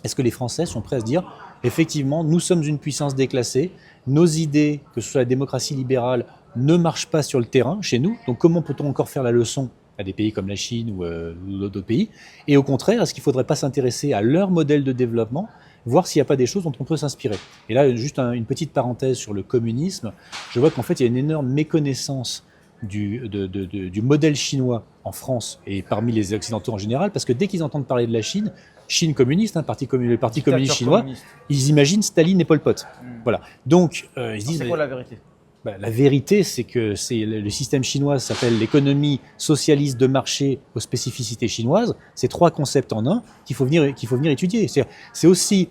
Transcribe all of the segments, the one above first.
Est-ce que les Français sont prêts à se dire, effectivement, nous sommes une puissance déclassée, nos idées, que ce soit la démocratie libérale, ne marchent pas sur le terrain chez nous, donc comment peut-on encore faire la leçon à des pays comme la Chine ou d'autres pays? Et au contraire, est-ce qu'il ne faudrait pas s'intéresser à leur modèle de développement, voir s'il n'y a pas des choses dont on peut s'inspirer? Et là, juste une petite parenthèse sur le communisme, je vois qu'en fait, il y a une énorme méconnaissance du modèle chinois en France et parmi les Occidentaux en général, parce que dès qu'ils entendent parler de la Chine, Chine communiste, le Parti communiste chinois, communiste. Ils imaginent Staline et Pol Pot. Voilà. Donc, ils se disent... C'est quoi la vérité? La vérité, c'est que le système chinois s'appelle l'économie socialiste de marché aux spécificités chinoises. C'est 3 concepts en un qu'il faut venir étudier. C'est aussi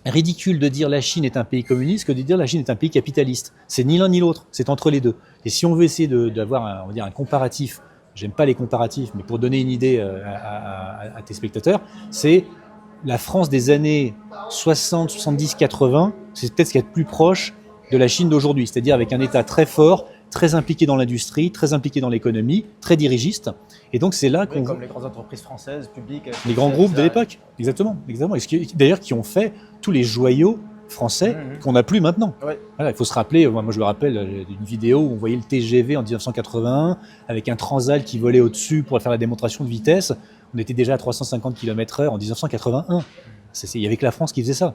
ridicule de dire la Chine est un pays communiste que de dire la Chine est un pays capitaliste. C'est ni l'un ni l'autre, c'est entre les deux. Et si on veut essayer d'avoir un comparatif, j'aime pas les comparatifs, mais pour donner une idée à tes spectateurs, c'est la France des années 60, 70, 80, c'est peut-être ce qu'il y a de plus proche de la Chine d'aujourd'hui, c'est-à-dire avec un État très fort, très impliqué dans l'industrie, très impliqué dans l'économie, très dirigiste. Et donc c'est là qu'on... Comme les grandes entreprises françaises, publiques... Les grands groupes de l'époque, exactement. D'ailleurs, qui ont fait tous les joyaux français qu'on n'a plus maintenant. Ouais. Voilà, il faut se rappeler, moi je me rappelle d'une vidéo où on voyait le TGV en 1981, avec un Transal qui volait au-dessus pour faire la démonstration de vitesse. On était déjà à 350 km/h en 1981. Il n'y avait que la France qui faisait ça.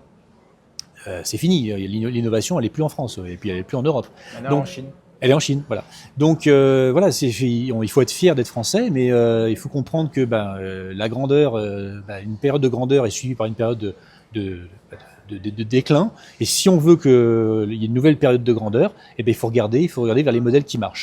C'est fini, l'innovation elle n'est plus en France et puis elle n'est plus en Europe. Donc, en Chine. Elle est en Chine, voilà. Donc voilà, il faut être fier d'être français, mais il faut comprendre que la grandeur, une période de grandeur est suivie par une période de déclin. Et si on veut qu'il y ait une nouvelle période de grandeur, il faut regarder vers les modèles qui marchent.